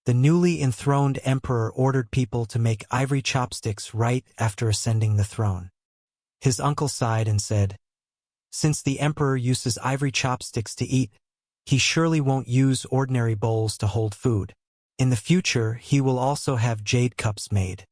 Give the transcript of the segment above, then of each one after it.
The newly enthroned emperor ordered people to make ivory chopsticks right after ascending the throne. His uncle sighed and said, "Since the emperor uses ivory chopsticks to eat, he surely won't use ordinary bowls to hold food. In the future, he will also have jade cups made.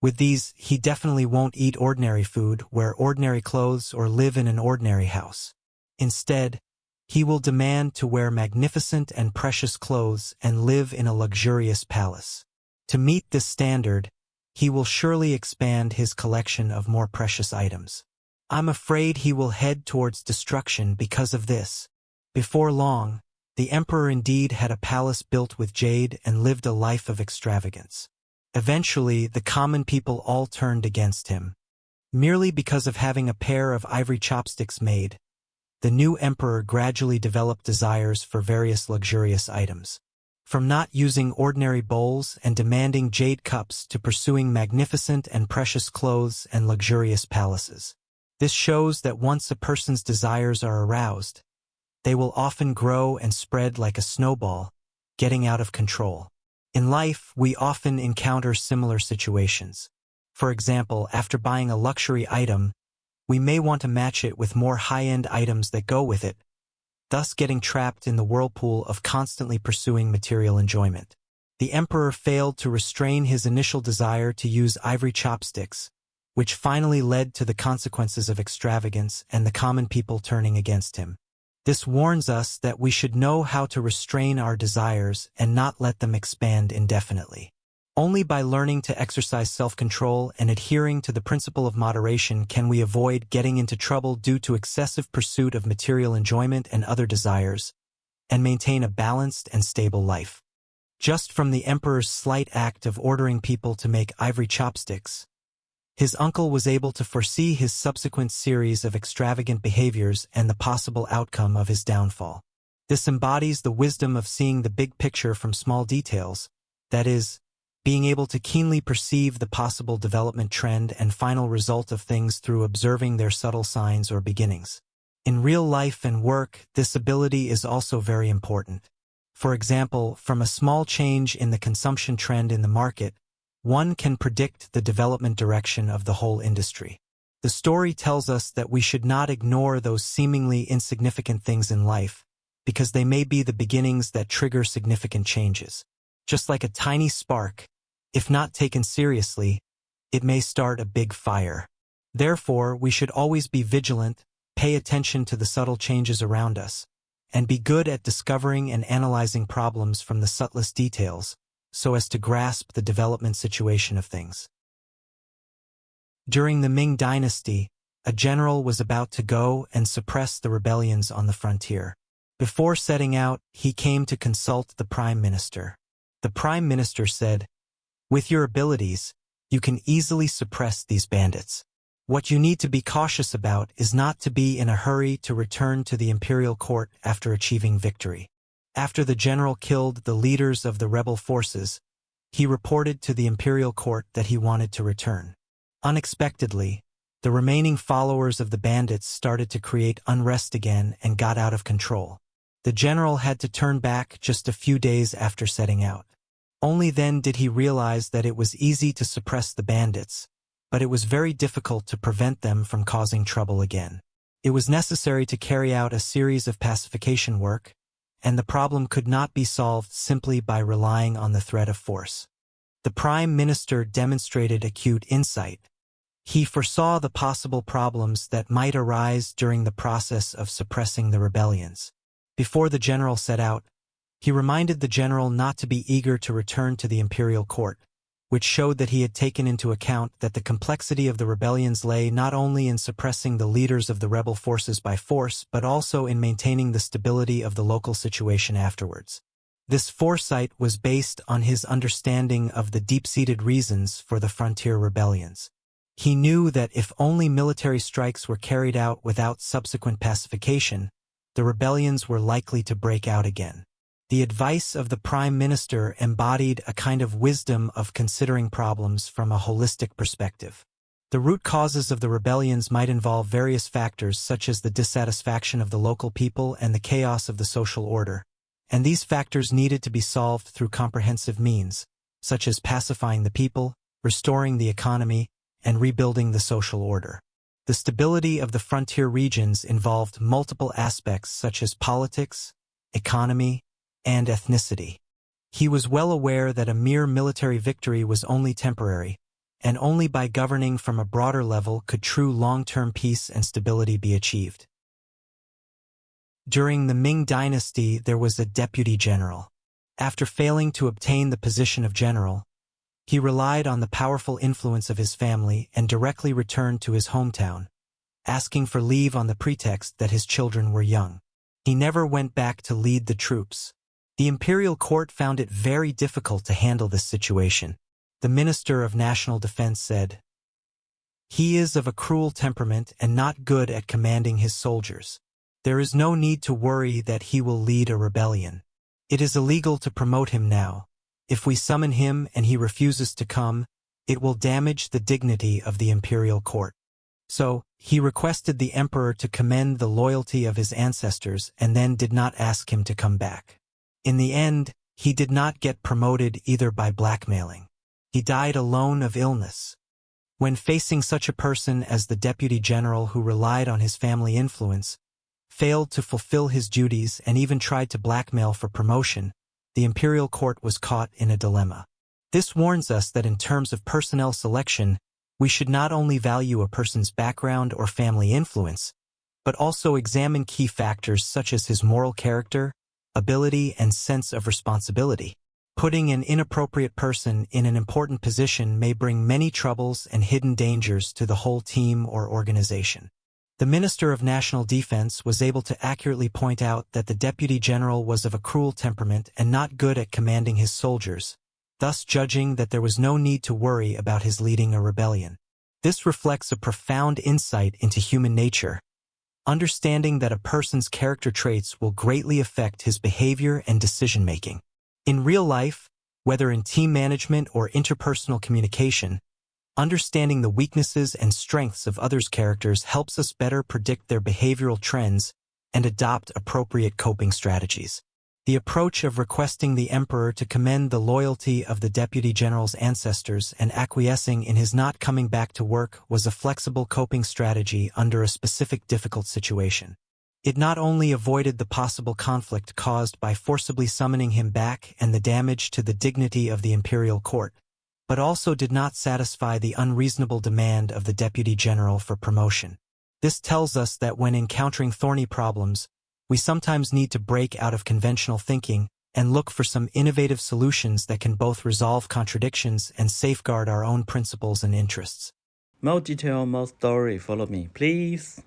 With these, he definitely won't eat ordinary food, wear ordinary clothes, or live in an ordinary house. Instead, he will demand to wear magnificent and precious clothes and live in a luxurious palace. To meet this standard, he will surely expand his collection of more precious items. I'm afraid he will head towards destruction because of this." Before long, the emperor indeed had a palace built with jade and lived a life of extravagance. Eventually, the common people all turned against him. Merely because of having a pair of ivory chopsticks made, the new emperor gradually developed desires for various luxurious items. From not using ordinary bowls and demanding jade cups to pursuing magnificent and precious clothes and luxurious palaces. This shows that once a person's desires are aroused, they will often grow and spread like a snowball, getting out of control. In life, we often encounter similar situations. For example, after buying a luxury item, we may want to match it with more high-end items that go with it, thus getting trapped in the whirlpool of constantly pursuing material enjoyment. The emperor failed to restrain his initial desire to use ivory chopsticks, which finally led to the consequences of extravagance and the common people turning against him. This warns us that we should know how to restrain our desires and not let them expand indefinitely. Only by learning to exercise self-control and adhering to the principle of moderation can we avoid getting into trouble due to excessive pursuit of material enjoyment and other desires, and maintain a balanced and stable life. Just from the emperor's slight act of ordering people to make ivory chopsticks, his uncle was able to foresee his subsequent series of extravagant behaviors and the possible outcome of his downfall. This embodies the wisdom of seeing the big picture from small details, that is, being able to keenly perceive the possible development trend and final result of things through observing their subtle signs or beginnings. In real life and work, this ability is also very important. For example, from a small change in the consumption trend in the market, one can predict the development direction of the whole industry. The story tells us that we should not ignore those seemingly insignificant things in life, because they may be the beginnings that trigger significant changes. Just like a tiny spark, if not taken seriously, it may start a big fire. Therefore, we should always be vigilant, pay attention to the subtle changes around us, and be good at discovering and analyzing problems from the subtlest details, so as to grasp the development situation of things. During the Ming Dynasty, a general was about to go and suppress the rebellions on the frontier. Before setting out, he came to consult the prime minister. The prime minister said, "With your abilities, you can easily suppress these bandits. What you need to be cautious about is not to be in a hurry to return to the imperial court after achieving victory." After the general killed the leaders of the rebel forces, he reported to the imperial court that he wanted to return. Unexpectedly, the remaining followers of the bandits started to create unrest again and got out of control. The general had to turn back just a few days after setting out. Only then did he realize that it was easy to suppress the bandits, but it was very difficult to prevent them from causing trouble again. It was necessary to carry out a series of pacification work, and the problem could not be solved simply by relying on the threat of force. The prime minister demonstrated acute insight. He foresaw the possible problems that might arise during the process of suppressing the rebellions. Before the general set out, he reminded the general not to be eager to return to the imperial court, which showed that he had taken into account that the complexity of the rebellions lay not only in suppressing the leaders of the rebel forces by force but also in maintaining the stability of the local situation afterwards. This foresight was based on his understanding of the deep-seated reasons for the frontier rebellions. He knew that if only military strikes were carried out without subsequent pacification, the rebellions were likely to break out again. The advice of the prime minister embodied a kind of wisdom of considering problems from a holistic perspective. The root causes of the rebellions might involve various factors such as the dissatisfaction of the local people and the chaos of the social order, and these factors needed to be solved through comprehensive means, such as pacifying the people, restoring the economy, and rebuilding the social order. The stability of the frontier regions involved multiple aspects such as politics, economy, and ethnicity. He was well aware that a mere military victory was only temporary, and only by governing from a broader level could true long-term peace and stability be achieved. During the Ming Dynasty, there was a deputy general. After failing to obtain the position of general, he relied on the powerful influence of his family and directly returned to his hometown, asking for leave on the pretext that his children were young. He never went back to lead the troops. The imperial court found it very difficult to handle this situation. The Minister of National Defense said, "He is of a cruel temperament and not good at commanding his soldiers. There is no need to worry that he will lead a rebellion. It is illegal to promote him now. If we summon him and he refuses to come, it will damage the dignity of the imperial court." So, he requested the emperor to commend the loyalty of his ancestors and then did not ask him to come back. In the end, he did not get promoted either by blackmailing. He died alone of illness. When facing such a person as the deputy general who relied on his family influence, failed to fulfill his duties and even tried to blackmail for promotion, the imperial court was caught in a dilemma. This warns us that in terms of personnel selection, we should not only value a person's background or family influence, but also examine key factors such as his moral character, ability, and sense of responsibility. Putting an inappropriate person in an important position may bring many troubles and hidden dangers to the whole team or organization. The Minister of National Defense was able to accurately point out that the deputy general was of a cruel temperament and not good at commanding his soldiers, thus judging that there was no need to worry about his leading a rebellion. This reflects a profound insight into human nature, understanding that a person's character traits will greatly affect his behavior and decision-making. In real life, whether in team management or interpersonal communication, understanding the weaknesses and strengths of others' characters helps us better predict their behavioral trends and adopt appropriate coping strategies. The approach of requesting the emperor to commend the loyalty of the deputy general's ancestors and acquiescing in his not coming back to work was a flexible coping strategy under a specific difficult situation. It not only avoided the possible conflict caused by forcibly summoning him back and the damage to the dignity of the imperial court, but also did not satisfy the unreasonable demand of the deputy general for promotion. This tells us that when encountering thorny problems, we sometimes need to break out of conventional thinking and look for some innovative solutions that can both resolve contradictions and safeguard our own principles and interests. More detail, more story, follow me, please.